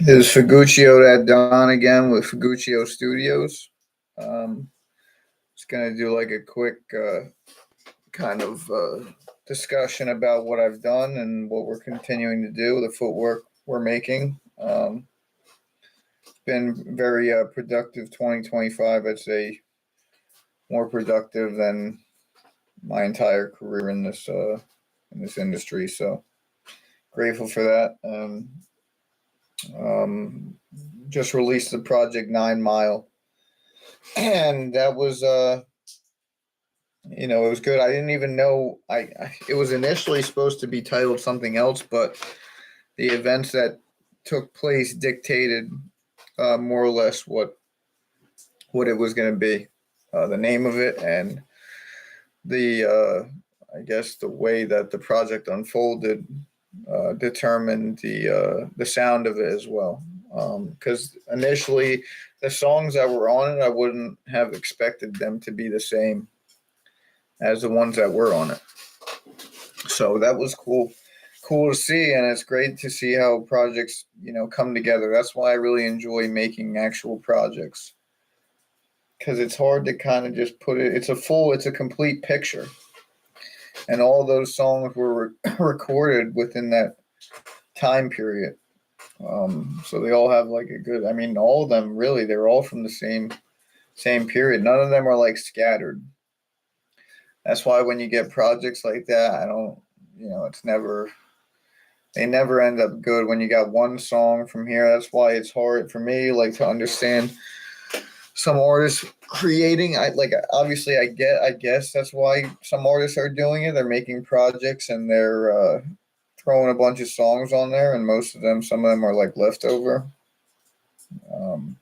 Is Figuccio that Don again with Figuccio Studios? Um, just gonna do like a quick kind of discussion about what I've done and what we're continuing to do, the footwork we're making. It's been very productive 2025. I'd say more productive than my entire career in this industry. So grateful for that. Um, just released the project 9 Mile, and that was it was good. I didn't even know it was initially supposed to be titled something else, but the events that took place dictated more or less what it was going to be, the name of it, and the I guess the way that the project unfolded determined the sound of it as well. Because initially, the songs that were on it, I wouldn't have expected them to be the same as the ones that were on it. So that was cool to see, and it's great to see how projects come together. That's why I really enjoy making actual projects, because it's hard to kind of just put it. It's a complete picture, and all those songs were recorded within that time period. So they all have like a good. I mean, all of them really. They're all from the same period. None of them are like scattered. That's why when you get projects like that, I don't. It's never. They never end up good when you got one song from here. That's why it's hard for me, like, to understand some artists creating. I like obviously I guess that's why some artists are doing it. They're making projects and they're throwing a bunch of songs on there, and some of them are like leftover. Um,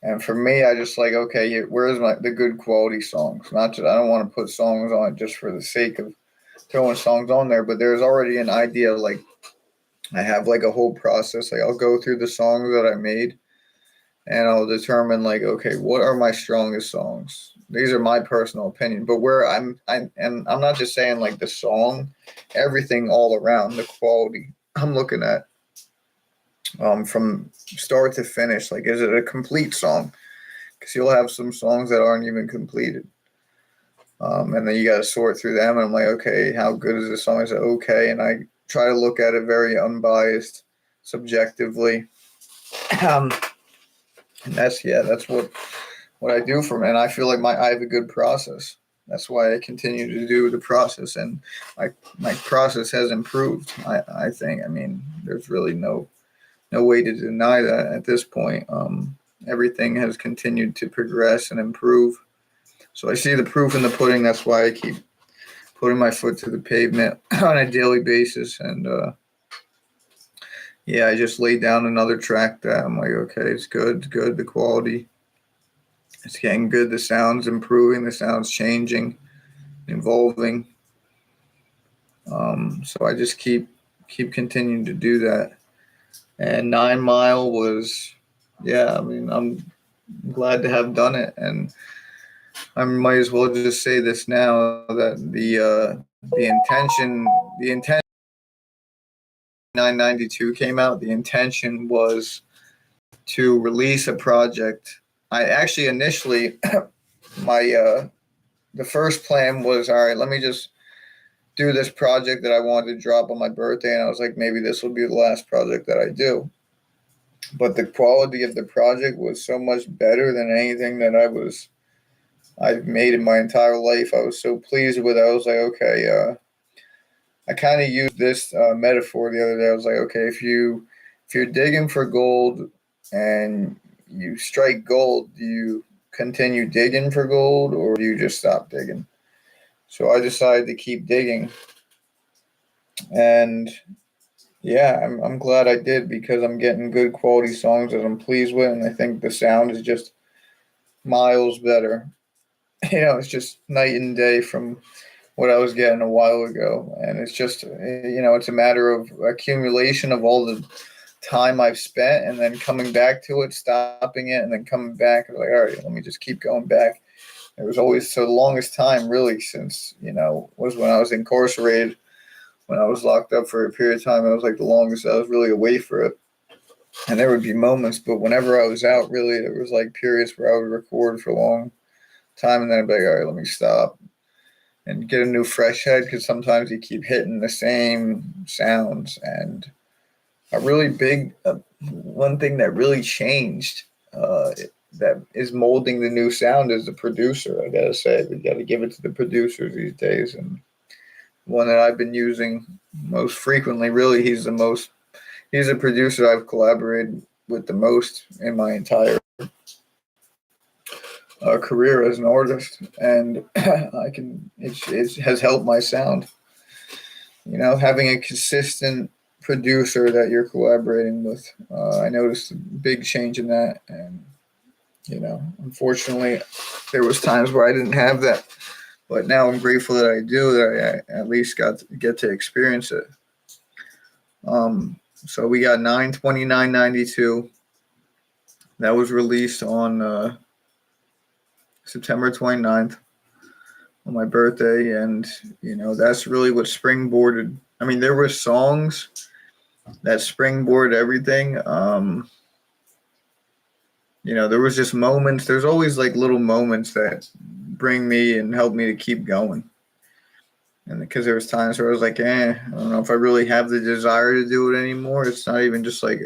and for me, I just like, okay, where's the good quality songs? Not just I don't want to put songs on it just for the sake of throwing songs on there, but there's already an idea. Like, I have like a whole process. Like, I'll go through the songs that I made, and I'll determine like, okay, what are my strongest songs? These are my personal opinion, but and I'm not just saying like the song, everything all around the quality. I'm looking at from start to finish. Like, is it a complete song? Because you'll have some songs that aren't even completed, and then you got to sort through them. And I'm like, okay, how good is this song? Is it okay? And I try to look at it very unbiased, subjectively. Um, and that's what I do for me. And I feel like I have a good process. That's why I continue to do the process, and my process has improved. I think. I mean, there's really no way to deny that at this point. Everything has continued to progress and improve. So I see the proof in the pudding. That's why I keep putting my foot to the pavement on a daily basis. And yeah, I just laid down another track that I'm like, okay, it's good. The quality, it's getting good. The sound's improving. The sound's changing, evolving. So I just keep continuing to do that. And 9 Mile was, yeah. I mean, I'm glad to have done it, and I might as well just say this now that the intention 992 came out. The intention was to release a project. I actually initially my the first plan was, all right, let me just do this project that I wanted to drop on my birthday, and I was like, maybe this will be the last project that I do. But the quality of the project was so much better than anything that I've made in my entire life. I was so pleased with it. I was like, okay, I kind of used this metaphor the other day. I was like, okay, if you're digging for gold and you strike gold, do you continue digging for gold, or do you just stop digging? So I decided to keep digging, and yeah, I'm glad I did, because I'm getting good quality songs that I'm pleased with, and I think the sound is just miles better. It's just night and day from what I was getting a while ago, and it's just it's a matter of accumulation of all the time I've spent, and then coming back to it, stopping it, and then coming back. I was like, all right, let me just keep going back. It was always, so the longest time really since was when I was incarcerated, when I was locked up for a period of time. It was like the longest I was really away for it. And there would be moments, but whenever I was out, really, there was like periods where I would record for a long time, and then I'd be like, all right, let me stop and get a new fresh head, because sometimes you keep hitting the same sounds. And a really big one thing that really changed, that is molding the new sound, is the producer. I gotta say, we gotta give it to the producers these days, and one that I've been using most frequently. Really, he's a producer I've collaborated with the most in my entire career as an artist, and it has helped my sound. Having a consistent producer that you're collaborating with, I noticed a big change in that. And unfortunately, there was times where I didn't have that, but now I'm grateful that I do. That I at least get to experience it. So we got 9/29/92. That was released on September 29th, on my birthday, and that's really what springboarded. I mean, there were songs that springboard everything. There was just moments. There's always like little moments that bring me and help me to keep going. And because there was times where I was like, I don't know if I really have the desire to do it anymore. It's not even just like,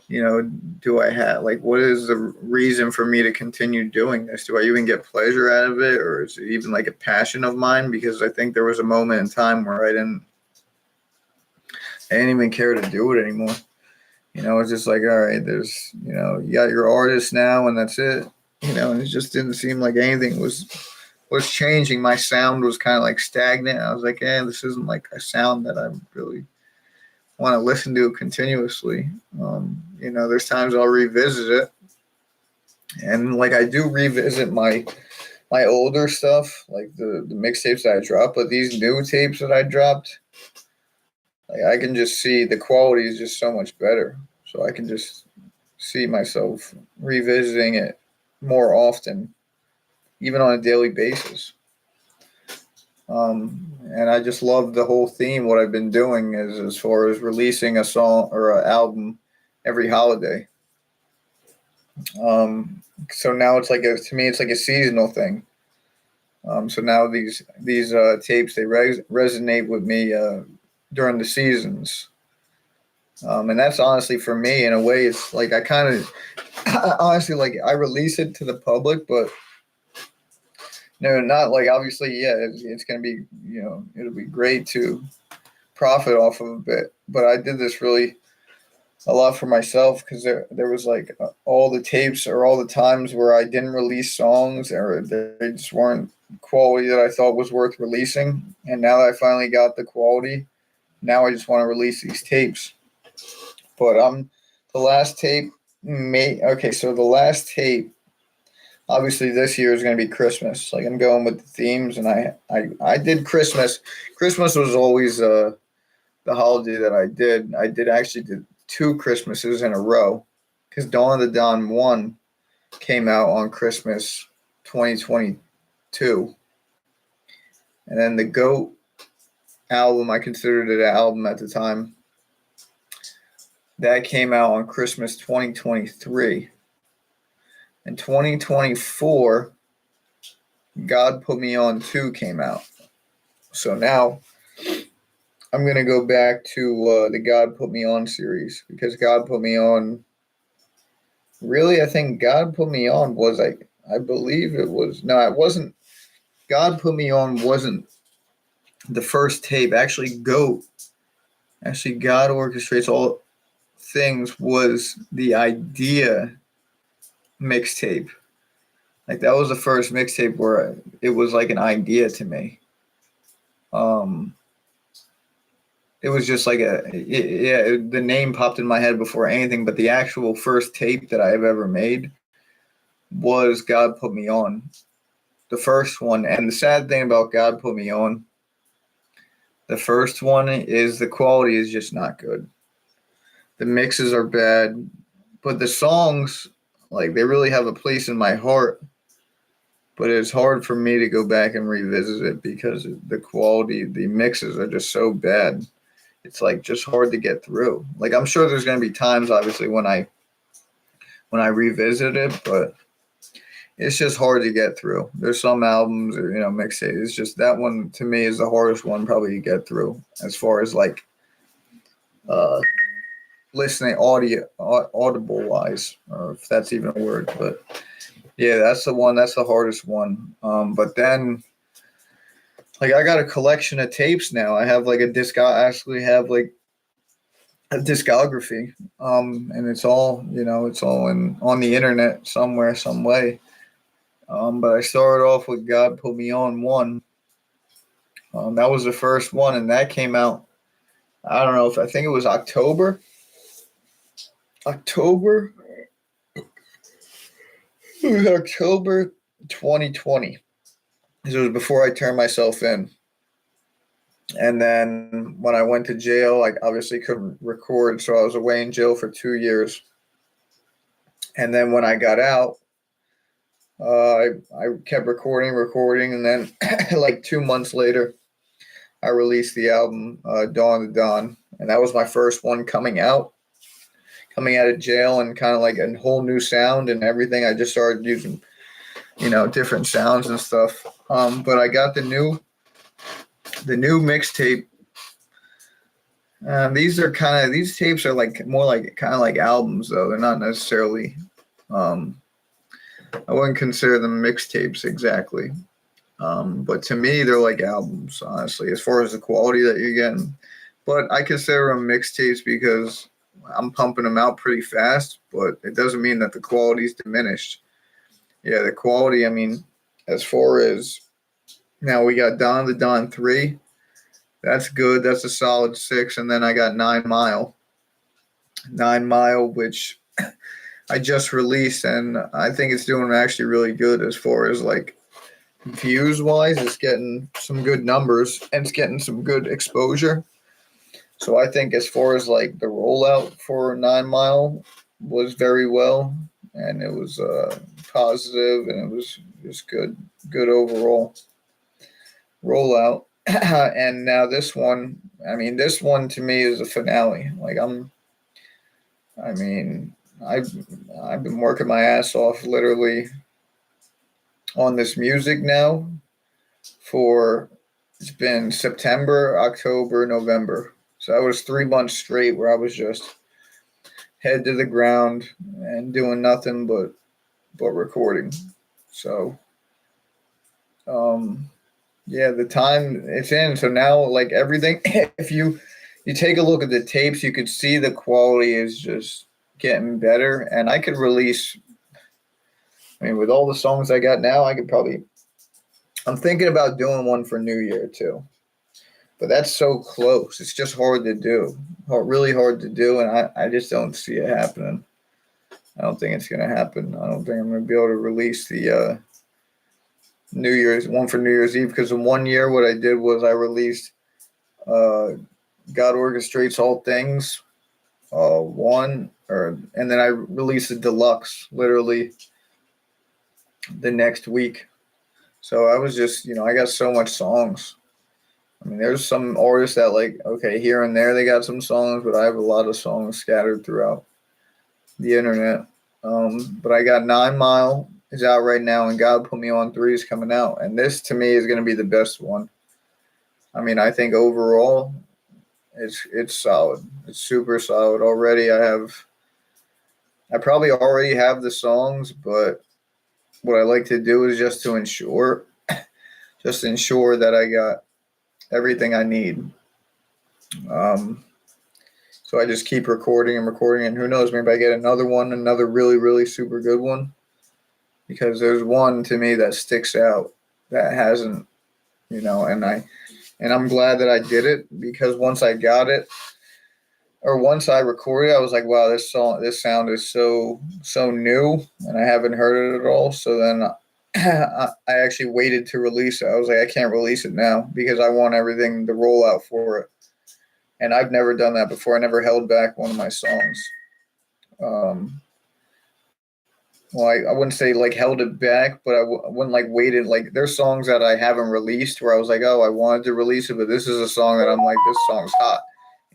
do I have, like, what is the reason for me to continue doing this? Do I even get pleasure out of it? Or is it even like a passion of mine? Because I think there was a moment in time where I didn't even care to do it anymore. It's just like, all right, there's, you got your artist now, and that's it. And it just didn't seem like anything was changing. My sound was kind of like stagnant. I was like, this isn't like a sound that I really want to listen to continuously. There's times I'll revisit it, and like I do revisit my older stuff, like the mixtapes that I dropped, but these new tapes that I dropped, like I can just see the quality is just so much better. So I can just see myself revisiting it more often, even on a daily basis. And I just love the whole theme. What I've been doing is, as far as releasing a song or an album every holiday. So now it's to me, it's like a seasonal thing. So now these tapes, they resonate with me during the seasons. And that's honestly, for me, in a way, it's like I kind of honestly, like, I release it to the public, but no, not like, obviously, yeah, it's going to be, it'll be great to profit off of a bit. But I did this really a lot for myself, because there was like all the tapes or all the times where I didn't release songs, or they just weren't quality that I thought was worth releasing. And now that I finally got the quality, now I just want to release these tapes. But the last tape so the last tape, obviously this year is going to be Christmas. Like, I'm going with the themes, and I did Christmas. Christmas was always the holiday that I did. I actually did 2 Christmases in a row, because Dawn of the Dawn 1 came out on Christmas 2022. And then the GOAT album, I considered it an album at the time, that came out on Christmas 2023. In 2024, God Put Me On 2 came out. So now I'm going to go back to the God Put Me On series, because God Put Me On, really, I think God Put Me On was, I believe it was, no, it wasn't. God Put Me On wasn't the first tape. Actually, God Orchestrates All Things was the idea mixtape. Like, that was the first mixtape where it was like an idea to me. It was just like the name popped in my head before anything, but the actual first tape that I've ever made was God Put Me On, the first one. And the sad thing about God Put Me On, the first one, is the quality is just not good. The mixes are bad, but the songs, like, they really have a place in my heart. But it's hard for me to go back and revisit it, because the quality, the mixes are just so bad. it's like just hard to get through. Like I'm sure there's gonna be times, obviously, when I revisit it, but it's just hard to get through. There's some albums or mixtapes. It's just that one to me is the hardest one probably to get through as far as like uh listening audible wise, or if that's even a word. But yeah, that's the one. That's the hardest one. But then like I got a collection of tapes now. I have like a disc. I actually have like a discography. And it's all it's all on the internet somewhere, some way. But I started off with God Put Me On one. That was the first one, and that came out. I don't know if I think it was October. October. It was October 2020. It was before I turned myself in. And then when I went to jail, I obviously couldn't record, so I was away in jail for 2 years. And then when I got out, I kept recording, and then like 2 months later, I released the album Dawn to Dawn, and that was my first one coming out of jail, and kind of like a whole new sound and everything. I just started using different sounds and stuff. But I got the new mixtape. These tapes are like more like kind of like albums though. They're not necessarily. I wouldn't consider them mixtapes exactly. But to me, they're like albums, honestly, as far as the quality that you're getting. But I consider them mixtapes because I'm pumping them out pretty fast, but it doesn't mean that the quality's diminished. Yeah, the quality, I mean, as far as now we got Dawn to Dawn 3. That's good. That's a solid 6. And then I got 9 Mile. 9 Mile, which I just released, and I think it's doing actually really good as far as like views wise. It's getting some good numbers and it's getting some good exposure. So I think as far as like the rollout for 9 Mile was very well, and it was positive, and it was just good overall rollout. And now this one, I mean, this one to me is a finale. Like I've been working my ass off literally on this music now for it's been September, October, November. So that was 3 months straight where I was just head to the ground and doing nothing but recording. So yeah, the time it's in. So now like everything if you take a look at the tapes, you could see the quality is just getting better, and I could release, I mean, with all the songs I got now, I'm thinking about doing one for New Year too. But that's so close. It's just hard to do. Really hard to do, and I just don't see it happening. I don't think it's going to happen. I don't think I'm going to be able to release the New Year's one for New Year's Eve, because in 1 year what I did was I released God Orchestrates All Things and then I released a deluxe literally the next week. So I was just, I got so much songs. I mean, there's some artists that like, okay, here and there they got some songs, but I have a lot of songs scattered throughout the internet. But I got 9 Mile is out right now, and God Put Me On 3 is coming out. And this to me is going to be the best one. I mean, I think overall it's solid. It's super solid already. I probably already have the songs, but what I like to do is just to ensure that I got everything I need. So I just keep recording, and who knows, maybe I get another really, really super good one, because there's one to me that sticks out that hasn't, and I'm glad that I did it, because once I got it, or once I recorded it, I was like, wow, this sound is so new, and I haven't heard it at all. So then I actually waited to release it. I was like, I can't release it now because I want everything to roll out for it. And I've never done that before. I never held back one of my songs. Well, I wouldn't say like held it back, but I wouldn't like waited. Like there's songs that I haven't released where I was like, oh, I wanted to release it, but this is a song that I'm like, this song's hot.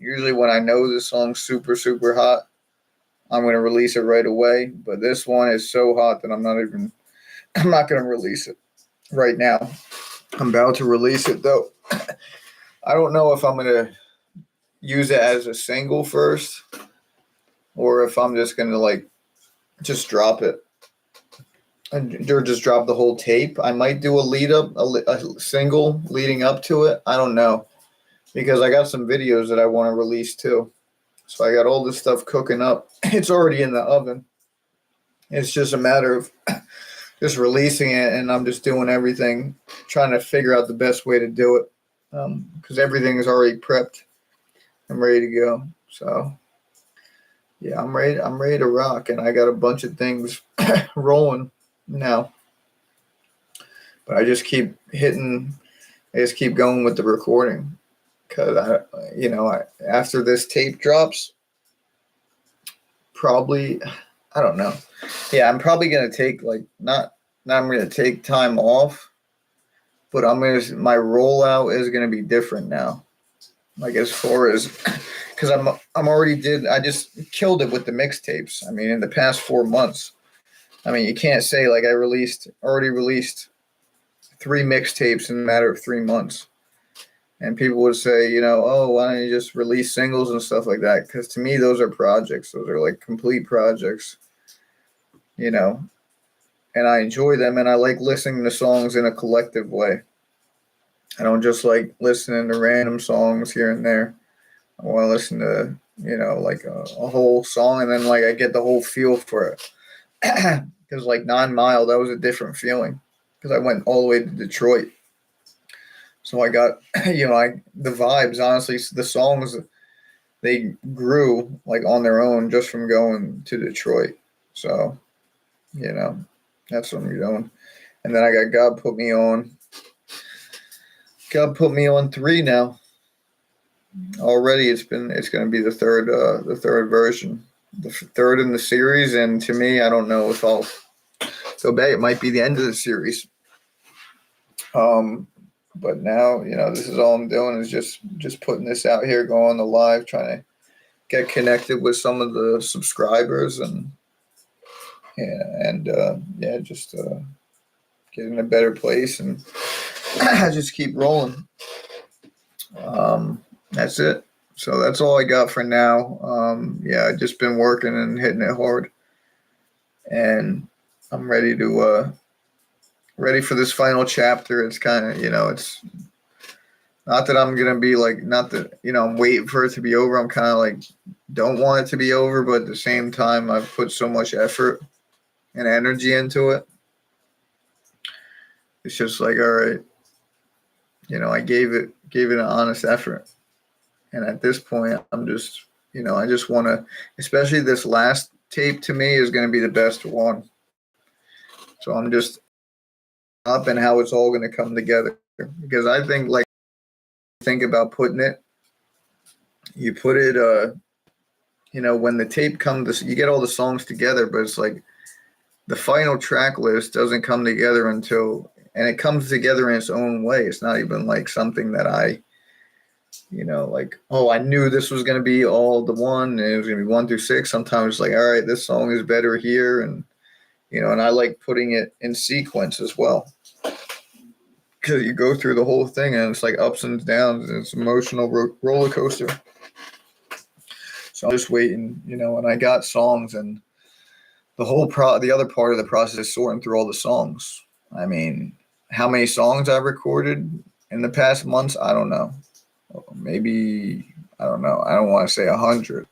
Usually when I know the song's super, super hot, I'm going to release it right away. But this one is so hot that I'm not going to release it right now. I'm about to release it though. I don't know if I'm going to use it as a single first or if I'm just going to like just drop it or just drop the whole tape. I might do a lead up, a single leading up to it. I don't know because I got some videos that I want to release too. So I got all this stuff cooking up. It's already in the oven. It's just a matter of just releasing it, and I'm just doing everything, trying to figure out the best way to do it because everything is already prepped. I'm ready to go. So yeah, I'm ready. I'm ready to rock, and I got a bunch of things rolling now. But I just keep hitting. I just keep going with the recording because after this tape drops, probably I don't know. Yeah, I'm probably gonna take like not I'm gonna take time off, but my rollout is gonna be different now. Like as far as because I just killed it with the mixtapes. I mean, in the past 4 months, I mean, you can't say like I already released 3 mixtapes in a matter of 3 months. And people would say, oh, why don't you just release singles and stuff like that? Because to me, those are projects. Those are like complete projects, and I enjoy them. And I like listening to songs in a collective way. I don't just like listening to random songs here and there. I want to listen to, like a whole song and then like I get the whole feel for it. Because like 9 Mile, that was a different feeling because I went all the way to Detroit. So I got, the vibes, honestly, the songs, they grew like on their own just from going to Detroit. So, that's what I'm doing. And then I got God Put Me On. God Put Me On 3 now. Already it's going to be the third version, the third in the series. And to me, I don't know if I'll go back. It might be the end of the series. But now, this is all I'm doing is just putting this out here, going on the live, trying to get connected with some of the subscribers and just get in a better place and just keep rolling. That's it. So that's all I got for now. I just been working and hitting it hard, and I'm ready for this final chapter. It's kind of, it's not that I'm going to be like, not that, I'm waiting for it to be over. I'm kind of like, don't want it to be over, but at the same time, I've put so much effort and energy into it. It's just like, all right, I gave it an honest effort. And at this point, I'm just, I just want to, especially this last tape to me is going to be the best one. So I'm just up and how it's all going to come together. Because I think think about putting it, you put it, when the tape comes, you get all the songs together, but it's like the final track list doesn't come together and it comes together in its own way. It's not even like something that I, I knew this was going to be all the one and it was going to be 1 through 6. Sometimes it's like, all right, this song is better here. And, and I like putting it in sequence as well. Because you go through the whole thing and it's like ups and downs and it's emotional roller coaster. So I'm just waiting, and I got songs and the the other part of the process is sorting through all the songs. I mean, how many songs I've recorded in the past months, I don't know. Maybe, I don't know. I don't want to say 100.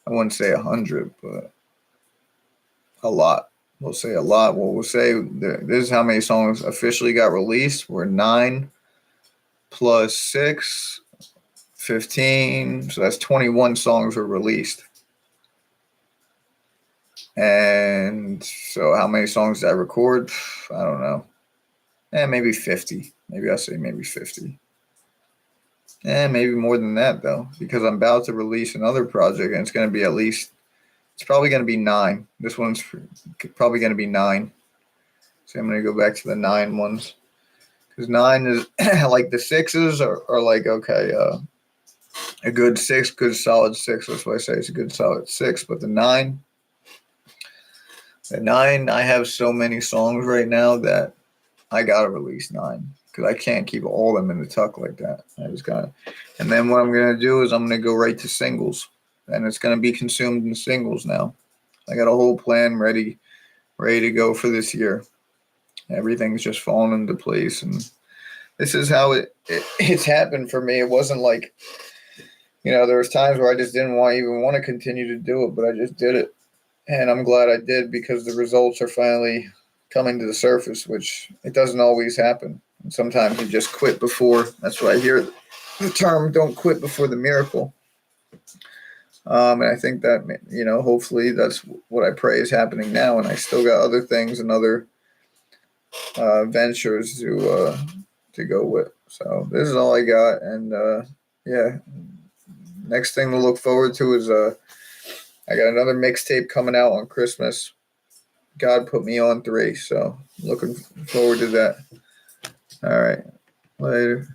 I wouldn't say 100, but a lot. We'll say a lot. Well, we'll say this is how many songs officially got released. We're 9 plus 6, 15. So that's 21 songs were released. And so how many songs did I record? I don't know. Maybe 50. Maybe I'll say maybe 50. Maybe more than that, though, because I'm about to release another project, and it's going to be it's probably going to be 9. This one's probably going to be 9. So I'm going to go back to the 9 ones. Because 9 is, like the 6s are like, okay, a good 6, good solid 6. That's why I say it's a good solid 6. But the 9, I have so many songs right now that I gotta release 9 because I can't keep all of them in the tuck like that. I just gotta. And then what I'm gonna do is I'm gonna go right to singles, and it's gonna be consumed in singles now. I got a whole plan ready to go for this year. Everything's just falling into place, and this is how it's happened for me. It wasn't like, there was times where I just didn't even want to continue to do it, but I just did it, and I'm glad I did because the results are finally coming to the surface, which it doesn't always happen. And sometimes you just quit before. That's what I hear the term "don't quit before the miracle." And I think that, hopefully that's what I pray is happening now. And I still got other things and other ventures to go with. So this is all I got. And yeah, next thing to look forward to is I got another mixtape coming out on Christmas. God put me on 3, so looking forward to that. All right, later.